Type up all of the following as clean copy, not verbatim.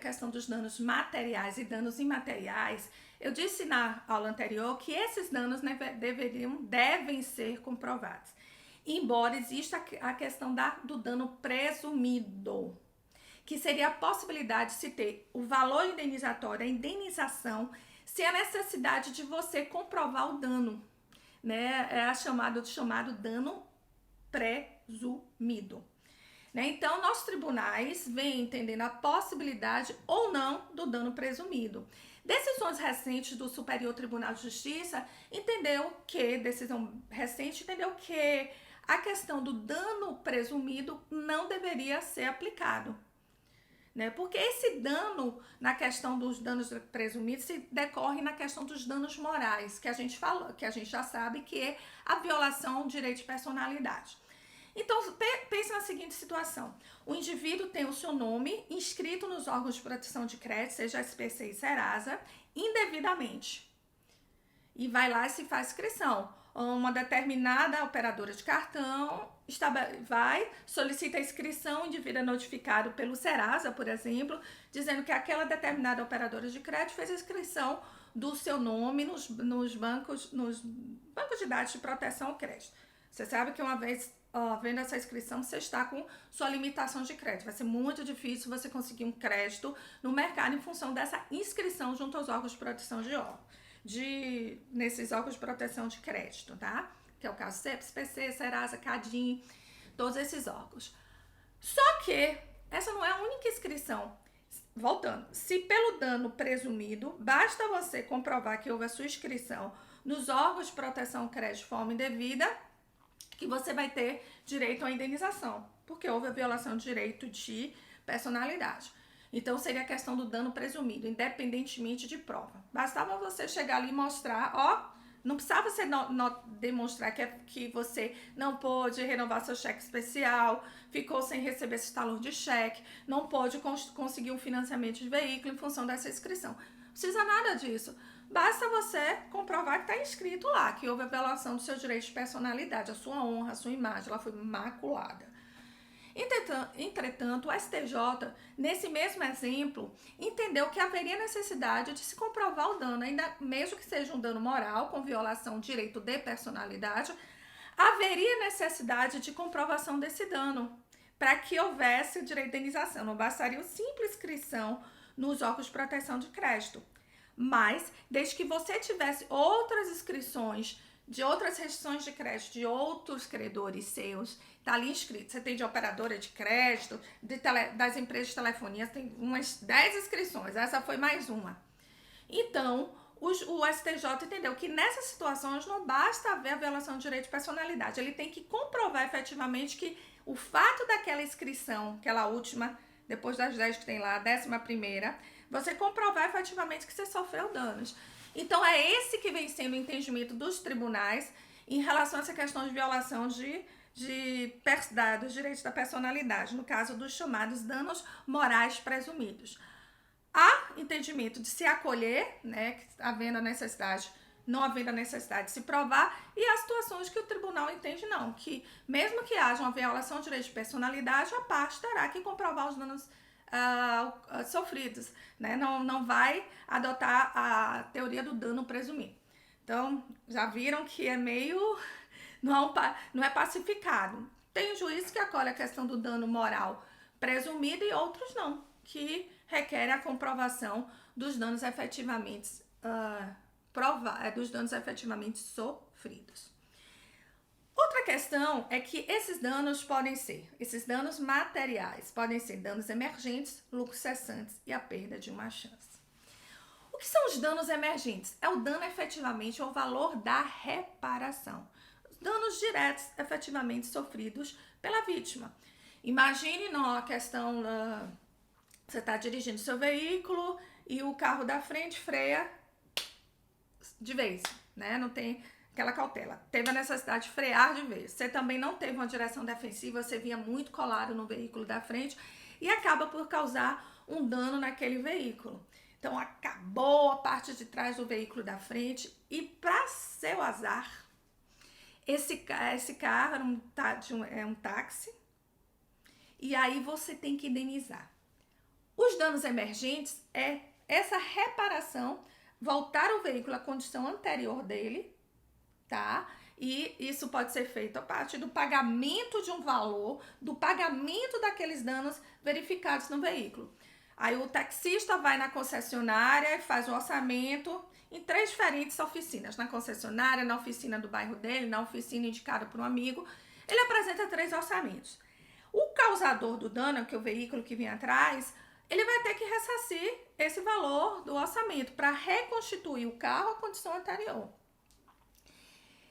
questão dos danos materiais e danos imateriais, eu disse na aula anterior que esses danos, né, devem ser comprovados. Embora exista a questão do dano presumido, que seria a possibilidade de se ter o valor indenizatório, a indenização, sem a necessidade de você comprovar o dano, né? É chamado dano presumido. Né? Então, nossos tribunais vêm entendendo a possibilidade ou não do dano presumido. Decisões recentes do Superior Tribunal de Justiça entendeu que a questão do dano presumido não deveria ser aplicado. Né? Porque esse dano, na questão dos danos presumidos, se decorre na questão dos danos morais, que a gente falou, que a gente já sabe que é a violação do direito de personalidade. Então, pense na seguinte situação. O indivíduo tem o seu nome inscrito nos órgãos de proteção de crédito, seja SPC e Serasa, indevidamente. E vai lá e se faz inscrição. Uma determinada operadora de cartão solicita a inscrição, o indivíduo é notificado pelo Serasa, por exemplo, dizendo que aquela determinada operadora de crédito fez a inscrição do seu nome nos bancos de dados de proteção ao crédito. Você sabe que uma vez vendo essa inscrição, você está com sua limitação de crédito. Vai ser muito difícil você conseguir um crédito no mercado em função dessa inscrição junto aos órgãos de proteção nesses órgãos de proteção de crédito, tá? Que é o caso SPC, Serasa, Cadim, todos esses órgãos. Só que essa não é a única inscrição. Voltando, se pelo dano presumido, basta você comprovar que houve a sua inscrição nos órgãos de proteção ao crédito de forma indevida, que você vai ter direito à indenização, porque houve a violação de direito de personalidade. Então, seria a questão do dano presumido, independentemente de prova. Bastava você chegar ali e mostrar, não precisava você demonstrar que você não pôde renovar seu cheque especial, ficou sem receber esse talão de cheque, não pôde conseguir um financiamento de veículo em função dessa inscrição. Não precisa nada disso. Basta você comprovar que está inscrito lá, que houve a violação do seu direito de personalidade, a sua honra, a sua imagem, ela foi maculada. Entretanto, o STJ, nesse mesmo exemplo, entendeu que haveria necessidade de se comprovar o dano, ainda mesmo que seja um dano moral, com violação do direito de personalidade, haveria necessidade de comprovação desse dano, para que houvesse o direito de indenização. Não bastaria a simples inscrição nos órgãos de proteção de crédito. Mas, desde que você tivesse outras inscrições de outras restrições de crédito de outros credores seus, tá ali inscrito. Você tem de operadora de crédito, das empresas de telefonia, tem umas 10 inscrições, essa foi mais uma. Então, o STJ entendeu que nessas situações não basta haver a violação do direito de personalidade, ele tem que comprovar efetivamente que o fato daquela inscrição, aquela última, depois das 10 que tem lá, a 11ª, você comprovar efetivamente que você sofreu danos. Então, é esse que vem sendo o entendimento dos tribunais em relação a essa questão de violação dos direitos da personalidade, no caso dos chamados danos morais presumidos. Há entendimento de se acolher, né, não havendo a necessidade de se provar, e há situações que o tribunal entende não, que mesmo que haja uma violação do direito de personalidade, a parte terá que comprovar os danos sofridos, né? Não vai adotar a teoria do dano presumido. Então, já viram que é meio... não é pacificado. Tem juízes que acolhem a questão do dano moral presumido e outros não, que requerem a comprovação dos danos efetivamente sofridos. Outra questão é que esses danos materiais, podem ser danos emergentes, lucros cessantes e a perda de uma chance. O que são os danos emergentes? É o dano efetivamente ao valor da reparação. Os danos diretos efetivamente sofridos pela vítima. Imagine a questão, você está dirigindo seu veículo e o carro da frente freia de vez, né? Não tem aquela cautela. Teve a necessidade de frear de vez. Você também não teve uma direção defensiva, você vinha muito colado no veículo da frente e acaba por causar um dano naquele veículo. Então, acabou a parte de trás do veículo da frente e, para seu azar, esse carro é um táxi e aí você tem que indenizar. Os danos emergentes é essa reparação, voltar o veículo à condição anterior dele, tá? E isso pode ser feito a partir do pagamento de um valor, do pagamento daqueles danos verificados no veículo. Aí o taxista vai na concessionária e faz o orçamento em 3 diferentes oficinas. Na concessionária, na oficina do bairro dele, na oficina indicada por um amigo. Ele apresenta 3 orçamentos. O causador do dano, que é o veículo que vem atrás, ele vai ter que ressarcir esse valor do orçamento para reconstituir o carro à condição anterior.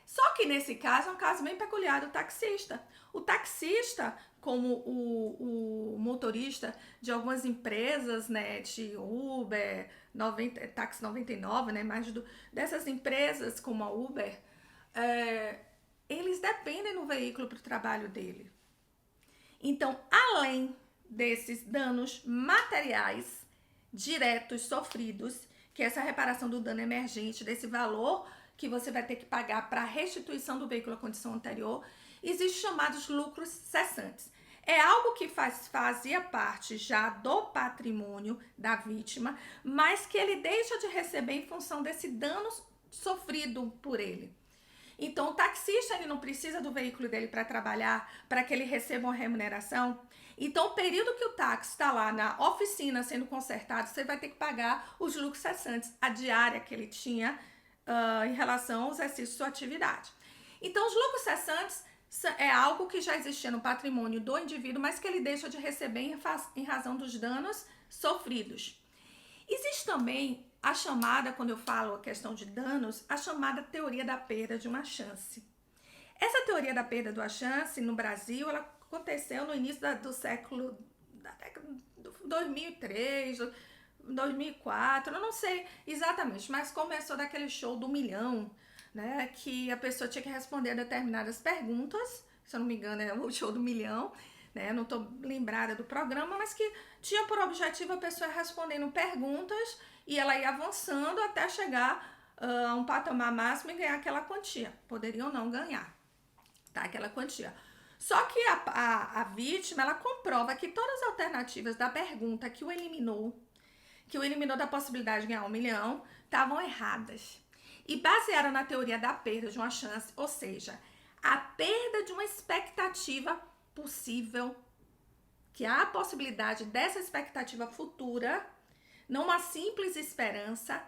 Só que nesse caso é um caso bem peculiar do taxista. O taxista, como o motorista de algumas empresas, né, de Uber, Táxi 99, né, dessas empresas como a Uber, eles dependem do veículo para o trabalho dele. Então, além desses danos materiais diretos sofridos, que é essa reparação do dano emergente, desse valor que você vai ter que pagar para a restituição do veículo à condição anterior, existem chamados lucros cessantes. É algo que fazia parte já do patrimônio da vítima, mas que ele deixa de receber em função desse dano sofrido por ele. Então, o taxista ele não precisa do veículo dele para trabalhar, para que ele receba uma remuneração. Então, o período que o táxi está lá na oficina sendo consertado, você vai ter que pagar os lucros cessantes, a diária que ele tinha em relação ao exercício de sua atividade. Então, os lucros cessantes é algo que já existia no patrimônio do indivíduo, mas que ele deixa de receber em razão dos danos sofridos. Existe também a chamada, quando eu falo a questão de danos, a chamada teoria da perda de uma chance. Essa teoria da perda de uma chance, no Brasil, ela aconteceu no início do século, da década de 2003, 2004, eu não sei exatamente, mas começou daquele show do milhão, né, que a pessoa tinha que responder determinadas perguntas, se eu não me engano é o show do milhão, né, não estou lembrada do programa, mas que tinha por objetivo a pessoa respondendo perguntas e ela ia avançando até chegar a um patamar máximo e ganhar aquela quantia. Poderia ou não ganhar, tá, aquela quantia. Só que a vítima, ela comprova que todas as alternativas da pergunta que o eliminou da possibilidade de ganhar 1 milhão, estavam erradas. E basearam na teoria da perda de uma chance, ou seja, a perda de uma expectativa possível, que há a possibilidade dessa expectativa futura, não uma simples esperança,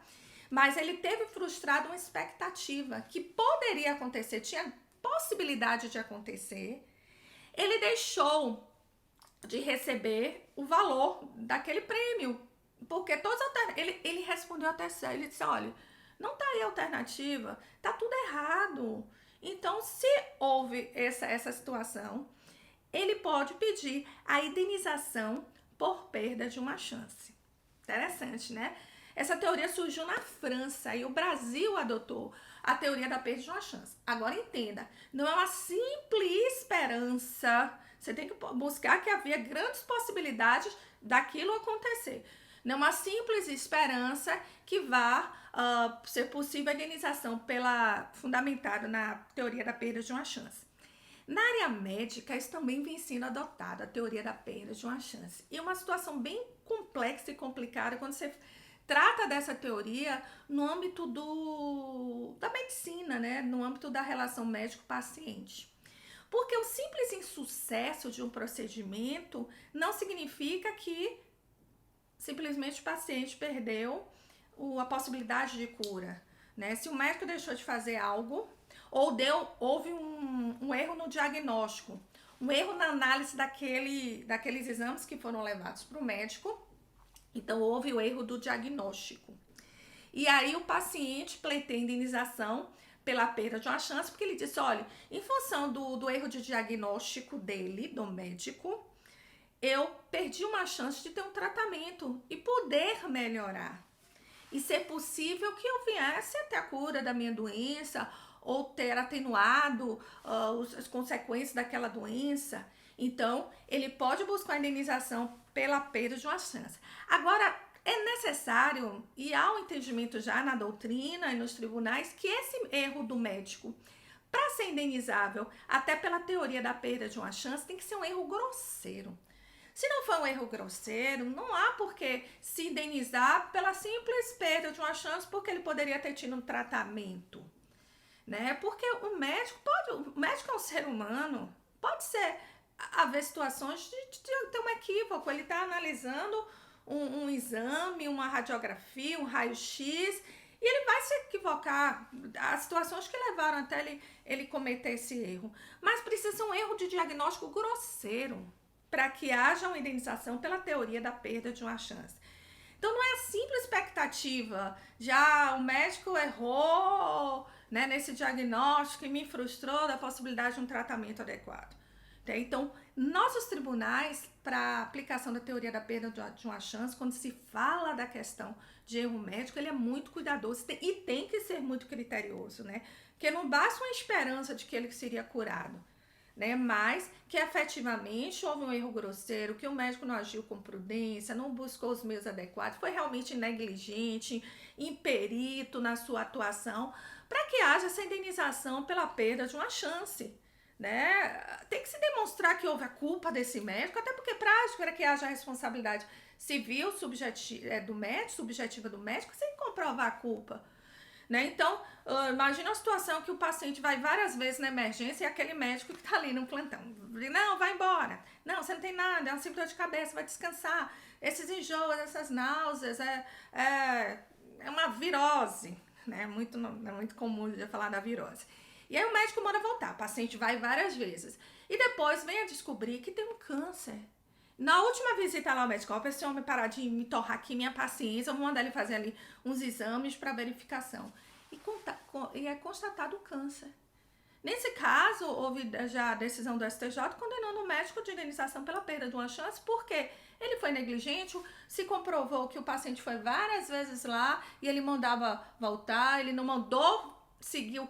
mas ele teve frustrado uma expectativa que poderia acontecer, tinha possibilidade de acontecer, ele deixou de receber o valor daquele prêmio, porque todas as ele respondeu até sério, ele disse, olha, não tá aí a alternativa, tá tudo errado. Então, se houve essa situação, ele pode pedir a indenização por perda de uma chance. Interessante, né? Essa teoria surgiu na França e o Brasil adotou a teoria da perda de uma chance. Agora entenda, não é uma simples esperança. Você tem que buscar que havia grandes possibilidades daquilo acontecer. Não é uma simples esperança que vá ser possível a indenização fundamentada na teoria da perda de uma chance. Na área médica, isso também vem sendo adotado, a teoria da perda de uma chance. E é uma situação bem complexa e complicada quando você trata dessa teoria no âmbito da medicina, né? No âmbito da relação médico-paciente. Porque o simples insucesso de um procedimento não significa que simplesmente o paciente perdeu a possibilidade de cura, né? Se o médico deixou de fazer algo ou houve um erro no diagnóstico, um erro na análise daqueles exames que foram levados para o médico, então houve o erro do diagnóstico. E aí o paciente pleiteia indenização pela perda de uma chance, porque ele disse, olha, em função do erro de diagnóstico dele, do médico, eu perdi uma chance de ter um tratamento e poder melhorar. E ser possível que eu viesse até a cura da minha doença ou ter atenuado as consequências daquela doença. Então, ele pode buscar a indenização pela perda de uma chance. Agora, é necessário, e há um entendimento já na doutrina e nos tribunais, que esse erro do médico, para ser indenizável, até pela teoria da perda de uma chance, tem que ser um erro grosseiro. Se não foi um erro grosseiro, não há por que se indenizar pela simples perda de uma chance, porque ele poderia ter tido um tratamento, né? Porque o médico é um ser humano, pode ser haver situações de ter um equívoco, ele está analisando um exame, uma radiografia, um raio-x, e ele vai se equivocar. As situações que levaram até ele cometer esse erro. Mas precisa ser um erro de diagnóstico grosseiro para que haja uma indenização pela teoria da perda de uma chance. Então não é a simples expectativa de o médico errou, né, nesse diagnóstico e me frustrou da possibilidade de um tratamento adequado. Então, nossos tribunais, para aplicação da teoria da perda de uma chance, quando se fala da questão de erro médico, ele é muito cuidadoso e tem que ser muito criterioso, né? Porque não basta uma esperança de que ele seria curado, né? Mas que efetivamente houve um erro grosseiro, que o médico não agiu com prudência, não buscou os meios adequados, foi realmente negligente, imperito na sua atuação, para que haja essa indenização pela perda de uma chance, né? Tem que se demonstrar que houve a culpa desse médico, até porque para que haja a responsabilidade civil do médico, subjetiva do médico, sem comprovar a culpa, né? Então, imagina a situação que o paciente vai várias vezes na emergência e aquele médico que tá ali no plantão, não, vai embora, não, você não tem nada, é um simples dor de cabeça, vai descansar, esses enjoos, essas náuseas, é uma virose, né? É muito comum de falar da virose. E aí o médico manda voltar, o paciente vai várias vezes. E depois vem a descobrir que tem um câncer. Na última visita lá ao médico, ó, pra esse homem parar de me torrar aqui minha paciência, eu vou mandar ele fazer ali uns exames para verificação. E é constatado o câncer. Nesse caso, houve já a decisão do STJ condenando o médico de indenização pela perda de uma chance, porque ele foi negligente, se comprovou que o paciente foi várias vezes lá e ele mandava voltar, ele não mandou seguir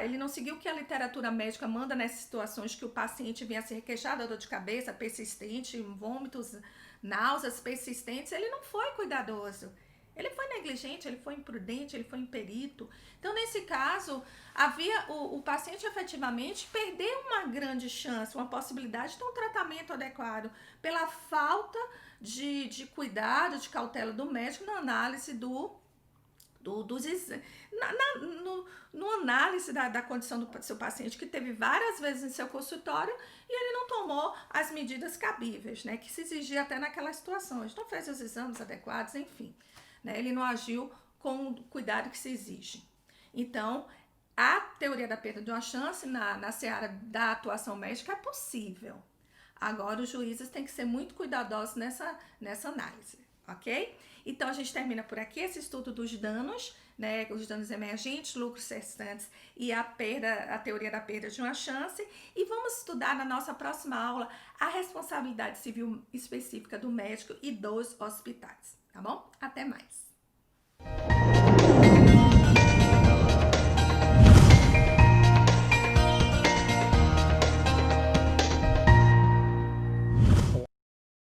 ele não seguiu o que a literatura médica manda nessas situações que o paciente vinha a ser queixado, dor de cabeça persistente, vômitos, náuseas persistentes, ele não foi cuidadoso. Ele foi negligente, ele foi imprudente, ele foi imperito. Então, nesse caso, o paciente efetivamente perdeu uma grande chance, uma possibilidade de ter um tratamento adequado pela falta de cuidado, de cautela do médico na análise no análise da condição do seu paciente, que teve várias vezes em seu consultório e ele não tomou as medidas cabíveis, né, que se exigia até naquela situação. Ele não fez os exames adequados, enfim, né, ele não agiu com o cuidado que se exige. Então, a teoria da perda de uma chance na seara da atuação médica é possível. Agora, os juízes têm que ser muito cuidadosos nessa análise, ok? Então, a gente termina por aqui esse estudo dos danos, né, os danos emergentes, lucros restantes e a teoria da perda de uma chance. E vamos estudar na nossa próxima aula a responsabilidade civil específica do médico e dos hospitais, tá bom? Até mais!